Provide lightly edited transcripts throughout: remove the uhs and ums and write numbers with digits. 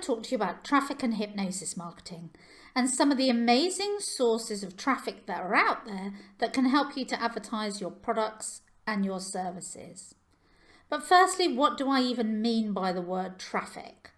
talk to you about traffic and hypnosis marketing and some of the amazing sources of traffic that are out there that can help you to advertise your products and your services. But firstly, what do I even mean by the word traffic?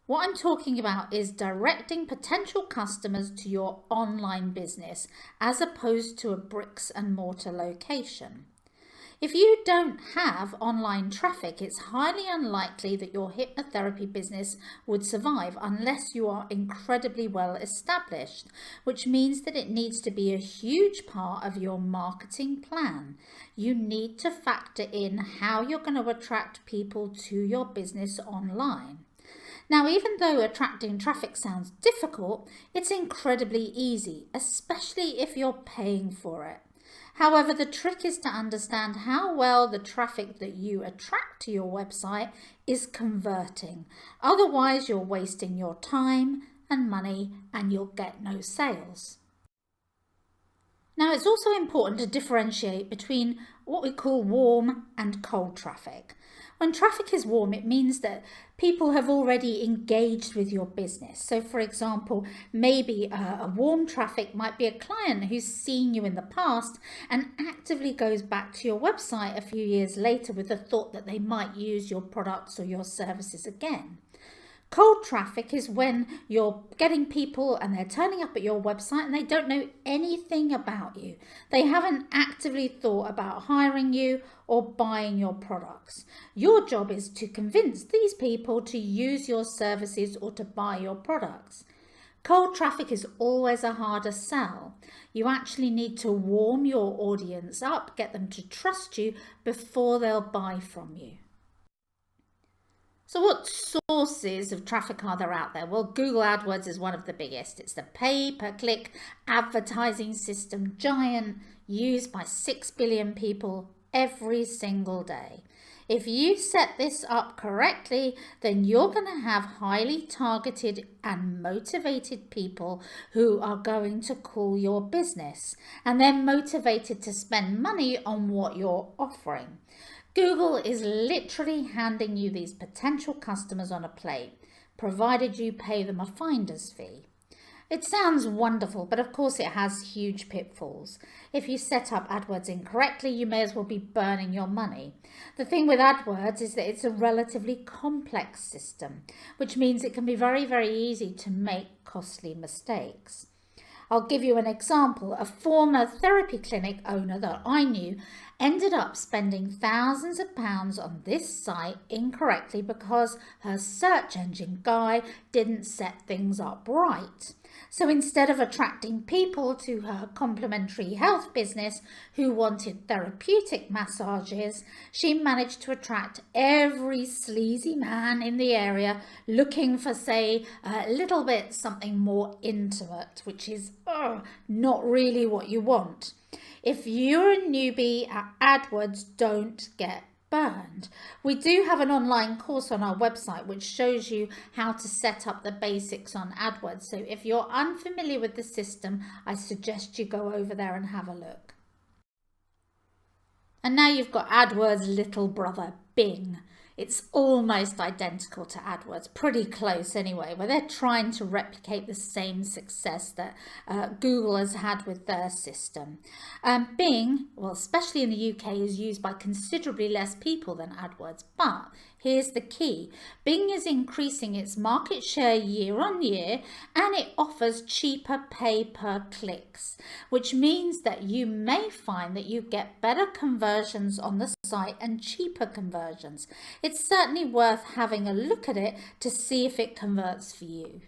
What I'm talking about is directing potential customers to your online business as opposed to a bricks and mortar location. If you don't have online traffic, it's highly unlikely that your hypnotherapy business would survive unless you are incredibly well established, which means that it needs to be a huge part of your marketing plan. You need to factor in how you're going to attract people to your business online. Now, even though attracting traffic sounds difficult, it's incredibly easy, especially if you're paying for it. However, the trick is to understand how well the traffic that you attract to your website is converting. Otherwise, you're wasting your time and money and you'll get no sales. Now, it's also important to differentiate between what we call warm and cold traffic. When traffic is warm, it means that people have already engaged with your business. So, for example, maybe a warm traffic might be a client who's seen you in the past and actively goes back to your website a few years later with the thought that they might use your products or your services again. Cold traffic is when you're getting people and they're turning up at your website and they don't know anything about you. They haven't actively thought about hiring you or buying your products. Your job is to convince these people to use your services or to buy your products. Cold traffic is always a harder sell. You actually need to warm your audience up, get them to trust you before they'll buy from you. So what sources of traffic are there out there? Well, Google AdWords is one of the biggest. It's the pay-per-click advertising system giant used by 6 billion people every single day. If you set this up correctly, then you're going to have highly targeted and motivated people who are going to call your business, and they're motivated to spend money on what you're offering. Google is literally handing you these potential customers on a plate, provided you pay them a finder's fee. It sounds wonderful, but of course it has huge pitfalls. If you set up AdWords incorrectly, you may as well be burning your money. The thing with AdWords is that it's a relatively complex system, which means it can be very, very easy to make costly mistakes. I'll give you an example. A former therapy clinic owner that I knew ended up spending thousands of pounds on this site incorrectly because her search engine guy didn't set things up right. So instead of attracting people to her complementary health business who wanted therapeutic massages, she managed to attract every sleazy man in the area looking for, say, a little bit something more intimate, which is not really what you want. If you're a newbie at AdWords, don't get burned. We do have an online course on our website which shows you how to set up the basics on AdWords. So if you're unfamiliar with the system, I suggest you go over there and have a look. And now you've got AdWords' little brother, Bing. It's almost identical to AdWords, pretty close anyway, where they're trying to replicate the same success that Google has had with their system. Bing, well, especially in the UK, is used by considerably less people than AdWords, but here's the key. Bing is increasing its market share year on year, and it offers cheaper pay-per-clicks, which means that you may find that you get better conversions on the site and cheaper conversions. It's certainly worth having a look at it to see if it converts for you.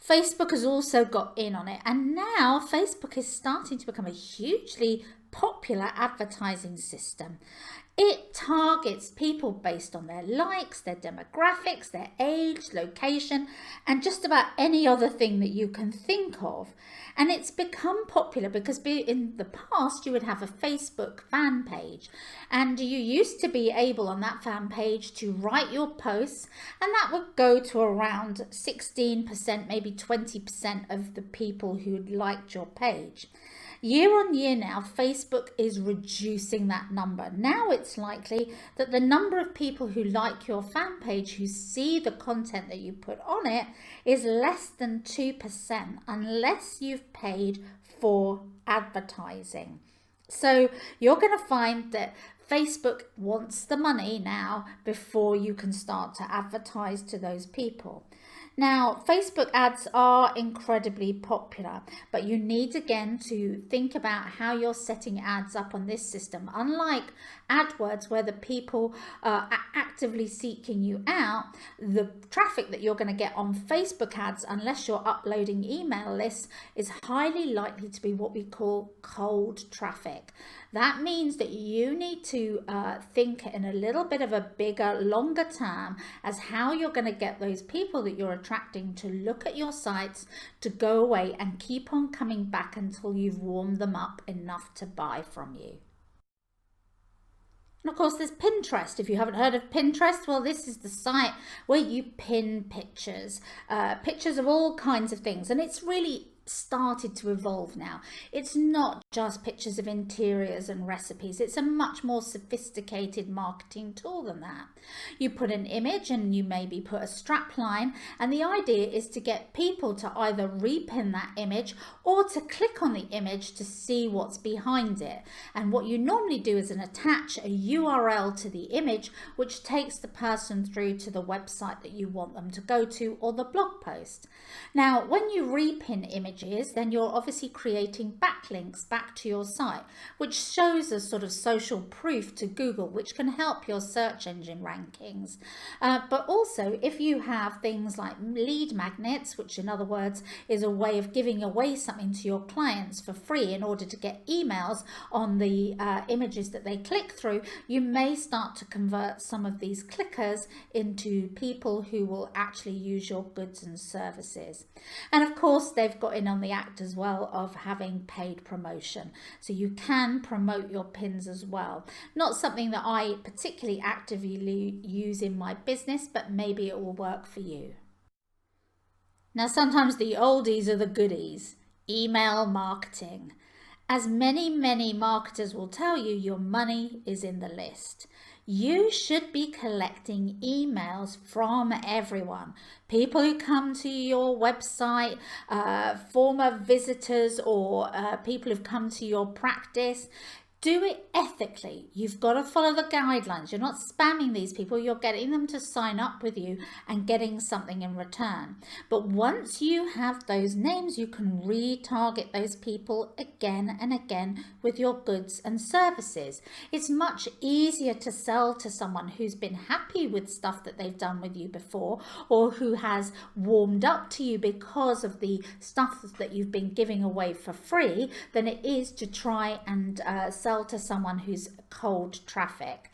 Facebook has also got in on it, and now Facebook is starting to become a hugely popular advertising system. It targets people based on their likes, their demographics, their age, location, and just about any other thing that you can think of. And it's become popular because in the past you would have a Facebook fan page, and you used to be able on that fan page to write your posts, and that would go to around 16%, maybe 20% of the people who liked your page. Year on year now, Facebook is reducing that number. Now it's most likely that the number of people who like your fan page, who see the content that you put on it, is less than 2% unless you've paid for advertising. So you're going to find that Facebook wants the money now before you can start to advertise to those people. Now, Facebook ads are incredibly popular, but you need again to think about how you're setting ads up on this system. Unlike Adwords, where the people are actively seeking you out, the traffic that you're going to get on Facebook ads, unless you're uploading email lists, is highly likely to be what we call cold traffic. That means that you need to think in a little bit of a bigger, longer term as how you're going to get those people that you're attracting to look at your sites, to go away and keep on coming back until you've warmed them up enough to buy from you. And of course, there's Pinterest. If you haven't heard of Pinterest, well, this is the site where you pin pictures, pictures of all kinds of things. And it's really started to evolve now. It's not just pictures of interiors and recipes. It's a much more sophisticated marketing tool than that. You put an image and you maybe put a strap line, and the idea is to get people to either repin that image or to click on the image to see what's behind it. And what you normally do is attach a URL to the image, which takes the person through to the website that you want them to go to, or the blog post. Now, when you repin images, then you're obviously creating backlinks back to your site, which shows a sort of social proof to Google, which can help your search engine rankings. But also, if you have things like lead magnets, which in other words is a way of giving away something to your clients for free in order to get emails on the images that they click through, you may start to convert some of these clickers into people who will actually use your goods and services. And of course, they've got in on the act as well of having paid promotion. So you can promote your pins as well. Not something that I particularly actively use in my business, but maybe it will work for you. Now, sometimes the oldies are the goodies. Email marketing. As many marketers will tell you, your money is in the list. You should be collecting emails from everyone. People who come to your website, former visitors, or people who've come to your practice. Do it ethically. You've got to follow the guidelines. You're not spamming these people. You're getting them to sign up with you and getting something in return. But once you have those names, you can retarget those people again and again with your goods and services. It's much easier to sell to someone who's been happy with stuff that they've done with you before, or who has warmed up to you because of the stuff that you've been giving away for free, than it is to try and sell to someone who's cold traffic.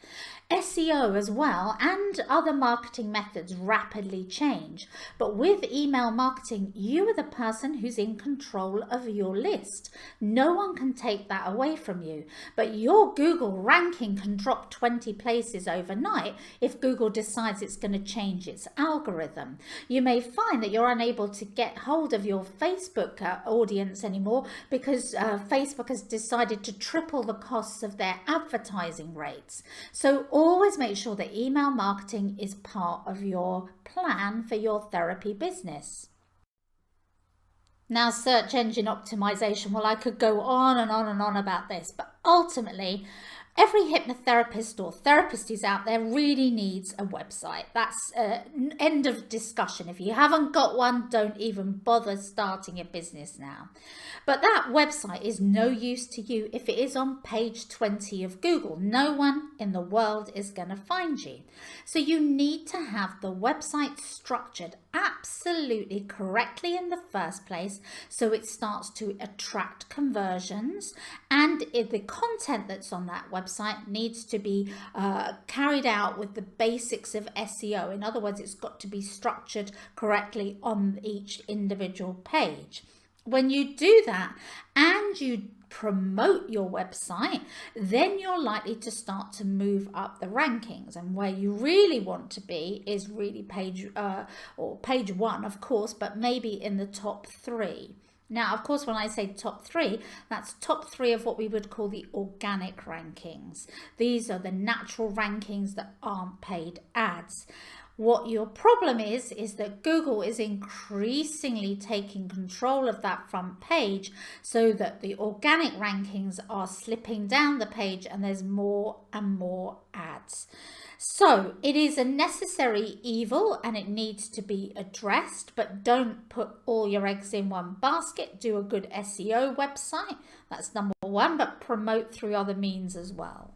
SEO as well and other marketing methods rapidly change, but with email marketing, you are the person who's in control of your list. No one can take that away from you, but your Google ranking can drop 20 places overnight if Google decides it's going to change its algorithm. You may find that you're unable to get hold of your Facebook audience anymore because Facebook has decided to triple the costs of their advertising rates. So always make sure that email marketing is part of your plan for your therapy business. Now, search engine optimization. Well, I could go on and on and on about this, but ultimately, every hypnotherapist or therapist who's out there really needs a website. That's end of discussion. If you haven't got one, don't even bother starting a business now. But that website is no use to you if it is on page 20 of Google. No one in the world is going to find you. So you need to have the website structured absolutely correctly in the first place, so it starts to attract conversions, and if the content that's on that website needs to be carried out with the basics of SEO. In other words, it's got to be structured correctly on each individual page. When you do that and you promote your website, then you're likely to start to move up the rankings. And where you really want to be is really page 1, of course, but maybe in the top 3. Now, of course, when I say top 3, that's top 3 of what we would call the organic rankings. These are the natural rankings that aren't paid ads. What your problem is that Google is increasingly taking control of that front page so that the organic rankings are slipping down the page and there's more and more ads. So it is a necessary evil and it needs to be addressed, but don't put all your eggs in one basket. Do a good SEO website. That's number 1, but promote through other means as well.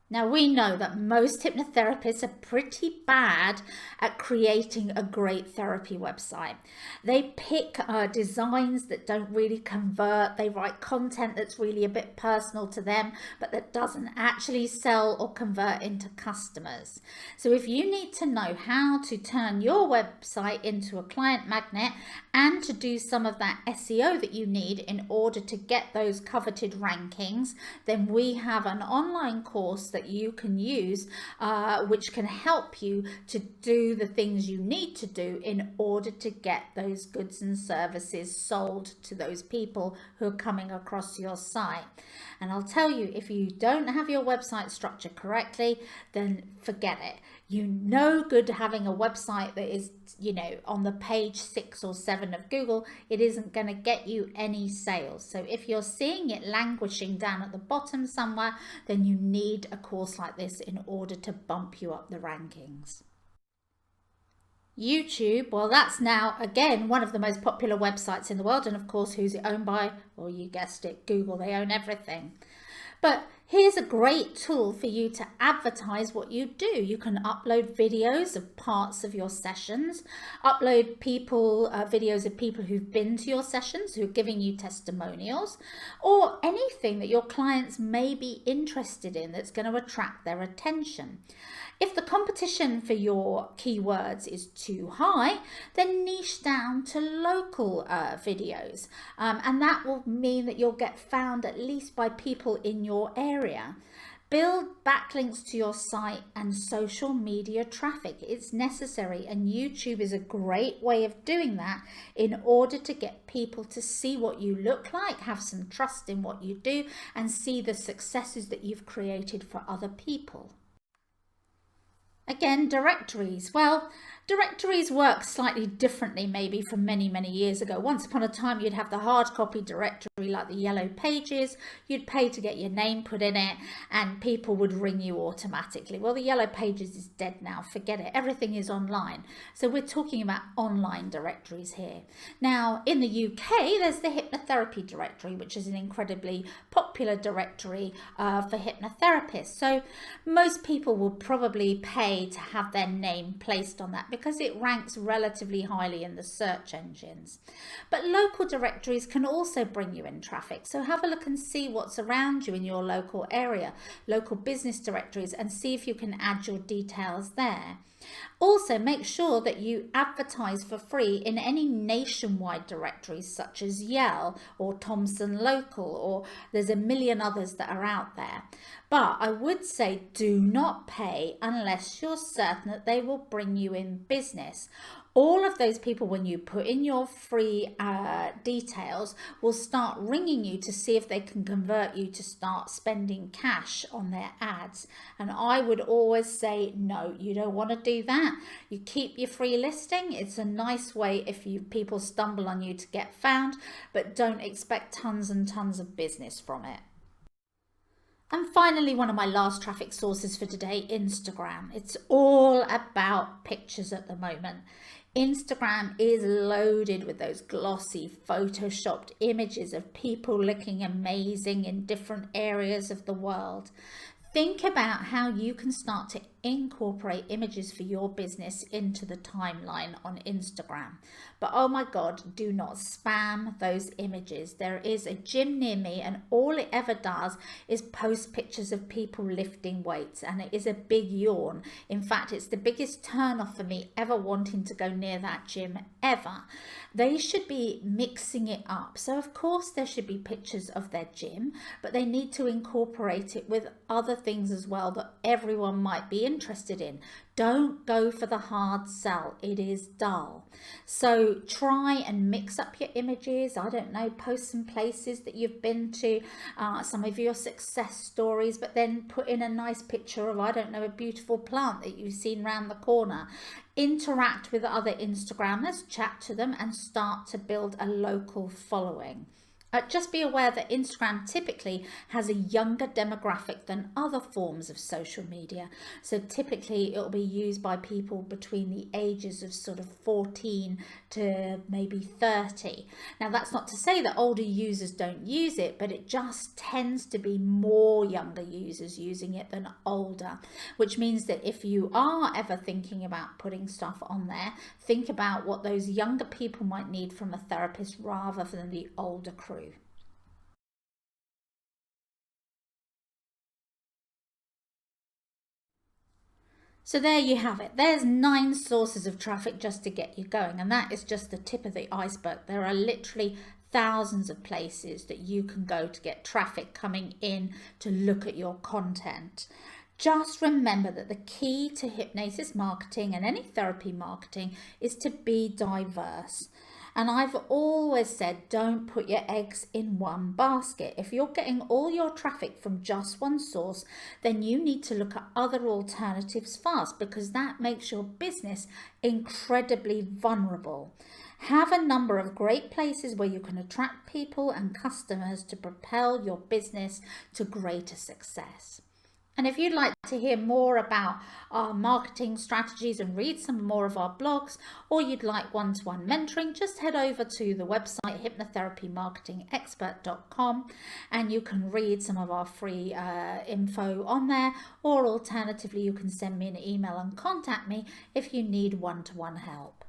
Now, we know that most hypnotherapists are pretty bad at creating a great therapy website. They pick designs that don't really convert. They write content that's really a bit personal to them, but that doesn't actually sell or convert into customers. So if you need to know how to turn your website into a client magnet and to do some of that SEO that you need in order to get those coveted rankings, then we have an online course that you can use which can help you to do the things you need to do in order to get those goods and services sold to those people who are coming across your site. And I'll tell you, if you don't have your website structured correctly, then forget it. You know good having a website that is, on the page 6 or 7 of Google, it isn't going to get you any sales. So if you're seeing it languishing down at the bottom somewhere, then you need a course like this in order to bump you up the rankings. YouTube, well, that's now, again, one of the most popular websites in the world. And of course, who's it owned by? Well, you guessed it, Google. They own everything. But here's a great tool for you to advertise what you do. You can upload videos of parts of your sessions, upload videos of people who've been to your sessions, who are giving you testimonials, or anything that your clients may be interested in that's going to attract their attention. If the competition for your keywords is too high, then niche down to local videos. And that will mean that you'll get found at least by people in your area. Build backlinks to your site and social media traffic. It's necessary, and YouTube is a great way of doing that in order to get people to see what you look like, have some trust in what you do, and see the successes that you've created for other people. Again, directories. Well, directories work slightly differently maybe from many, many years ago. Once upon a time, you'd have the hard copy directory like the yellow pages. You'd pay to get your name put in it and people would ring you automatically. Well, the yellow pages is dead now. Forget it. Everything is online. So we're talking about online directories here. Now, in the UK, there's the hypnotherapy directory, which is an incredibly popular directory for hypnotherapists. So most people will probably pay to have their name placed on that because it ranks relatively highly in the search engines. But local directories can also bring you in traffic. So have a look and see what's around you in your local area, local business directories, and see if you can add your details there. Also, make sure that you advertise for free in any nationwide directories such as Yale or Thomson Local, or there's a million others that are out there. But I would say do not pay unless you're certain that they will bring you in business. All of those people, when you put in your free details, will start ringing you to see if they can convert you to start spending cash on their ads. And I would always say, no, you don't want to do that. You keep your free listing. It's a nice way if people stumble on you to get found, but don't expect tons and tons of business from it. And finally, one of my last traffic sources for today, Instagram. It's all about pictures at the moment. Instagram is loaded with those glossy photoshopped images of people looking amazing in different areas of the world. Think about how you can start to incorporate images for your business into the timeline on Instagram. But oh my God, do not spam those images. There is a gym near me and all it ever does is post pictures of people lifting weights, and it is a big yawn. In fact, it's the biggest turn off for me ever wanting to go near that gym ever. They should be mixing it up. So of course there should be pictures of their gym, but they need to incorporate it with other things as well that everyone might be interested in. Don't go for the hard sell. It is dull. So try and mix up your images. I don't know, post some places that you've been to, some of your success stories, but then put in a nice picture of, I don't know, a beautiful plant that you've seen round the corner. Interact with other Instagrammers, chat to them, and start to build a local following. Just be aware that Instagram typically has a younger demographic than other forms of social media. So typically it will be used by people between the ages of sort of 14 to maybe 30. Now that's not to say that older users don't use it, but it just tends to be more younger users using it than older, which means that if you are ever thinking about putting stuff on there, think about what those younger people might need from a therapist rather than the older crew. So there you have it. There's 9 sources of traffic just to get you going, and that is just the tip of the iceberg. There are literally thousands of places that you can go to get traffic coming in to look at your content. Just remember that the key to hypnosis marketing and any therapy marketing is to be diverse. And I've always said, don't put your eggs in one basket. If you're getting all your traffic from just one source, then you need to look at other alternatives fast, because that makes your business incredibly vulnerable. Have a number of great places where you can attract people and customers to propel your business to greater success. And if you'd like to hear more about our marketing strategies and read some more of our blogs, or you'd like one-to-one mentoring, just head over to the website hypnotherapymarketingexpert.com and you can read some of our free info on there, or alternatively you can send me an email and contact me if you need one-to-one help.